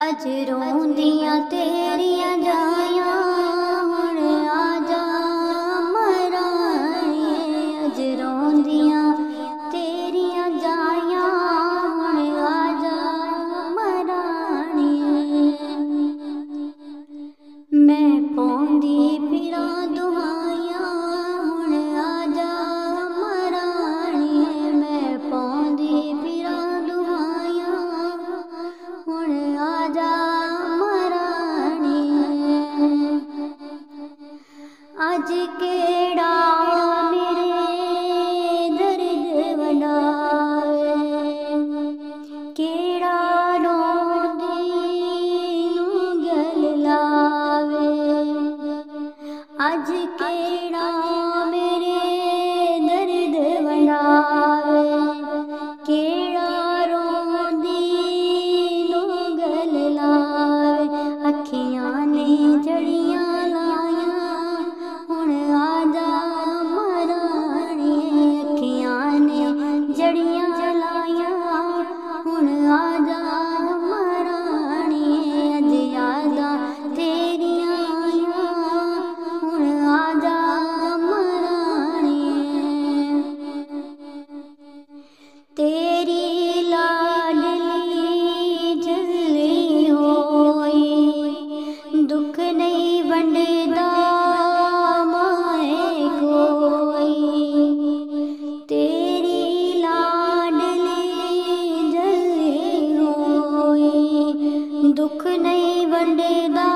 अज रोंदियां तेरियां जायां हुण आजा मराणिए। अज रोंदियां तेरियां जायां हुण आजा मराणिए। मैं पौंदी फिरां दुहाइयां हुण आजा मराणिए। मैं पौंदी फिरां दुहाइयां हुण आजा मराणिए। अज केड़ा मेरे दर्द वंडावे, केड़ा रोंदी नूं गल लावे। अज केड़ा मेरे दर्द वंडावे, केड़ा रोंदी नूं गल लावे। अखियां ने जड़ियां लायां हुण आजा मराणिए। अखियां ने जड़ियां लायां हुण आजा मराणिए। अज यादां तेरियां आयां हुण आजा मराणिए। तेरी लाडली जल्ली होई, दुख नहीं वंडदा माए कोई। तेरी लाडली जल्ली होई, दुख नहीं वंडदा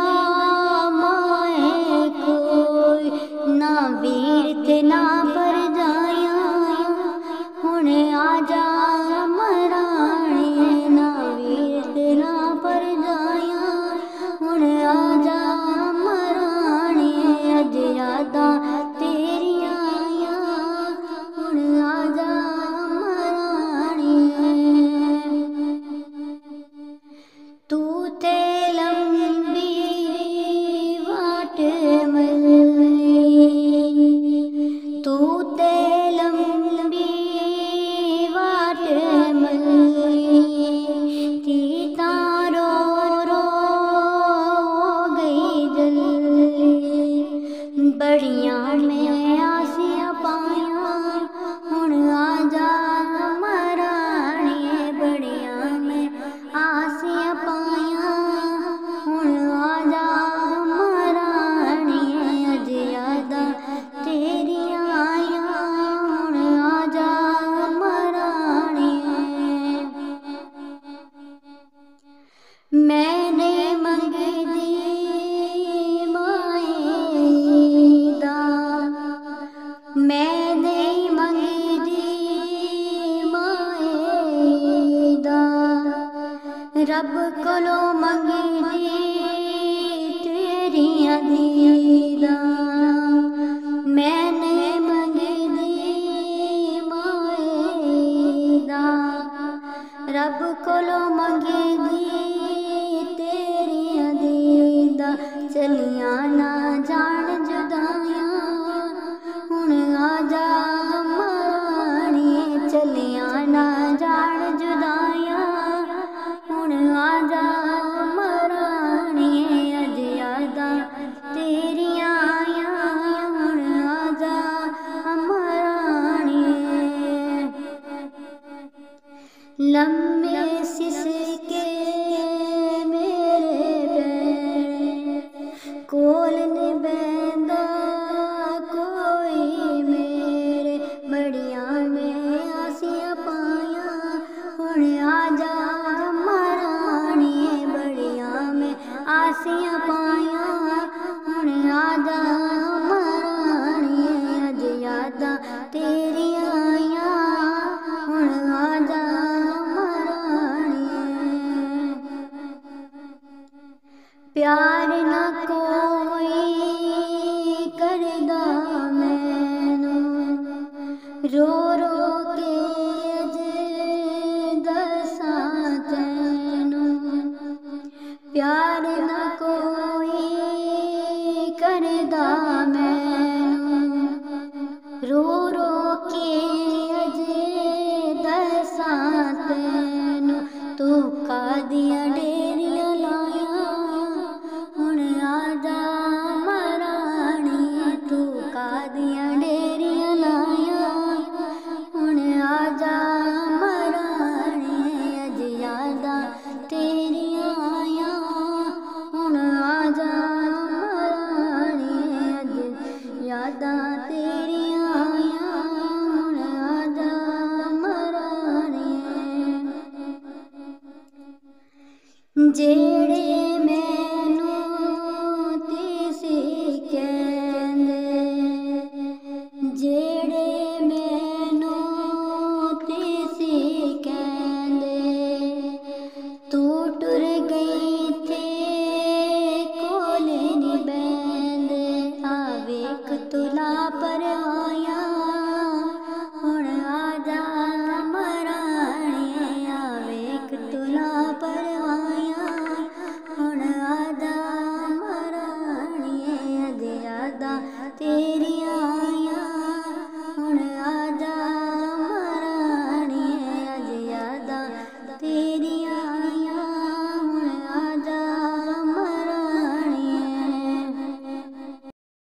माए कोई। ना वीर ते ना परजाइयां हुण आजा मराणिए। ना वीर ते ना परजाइयां हुण आजा मराणिए। अज यादां तेरियां आयां हुण आजा मराणिए। तू ते लंबी वाट मल्ली, तू ते लंबी वाट मल्ली। ती तां रो रो गई जल्ली। बड़ियां मैं आसियां पायां हुण आजा मराणिए। बड़ियां मैं आसियां पायां हुण आजा मराणिए। अज यादां तेरियां आयां हुण आजा मराणिए। मैं नहीं मंगदी माए दा, मैं नहीं मंगदी माए दा। रब कोलों मंगदी तेरियां दीदां। मैं नहीं मंगदी माए दा, रब कोलों मंगदी तेरियां दीदां। चलियां ना जान जुदाइयां हुण आजा मराणिए। चलियां ना जान जुदाइयां हुण आजा मराणिए। अज यादां तेरियां आयां हुण आजा मराणिए। लम्मे सिसके मेरे पैर, कोल नहीं बैंदा कोई मेरे। बड़ियां मैं आसियां पायां हुण आजा मराणिए। बड़ियां मैं आसियां पायां हुण आजा मराणिए। अज यादां तेरियां आयां हुण आजा मराणिए। प्यार ना कोई करदा मैनूं, रो रो के अज दसां तैनूं। प्यार ना कोई करदा मैनूं, रो रो के अज दसां तैनूं। तू कादियां डेरियां ला जेड़े मैनू तीसी कहंदे, जेड़े मैनू तीसी कहंदे, तू टुर गई थे कोले नी बैंदे। आवेख तुला परवाया हुण आजा मराणिए, आवेख तुला परवाया हुण आजा मराणिए। अदे यादां तेरियां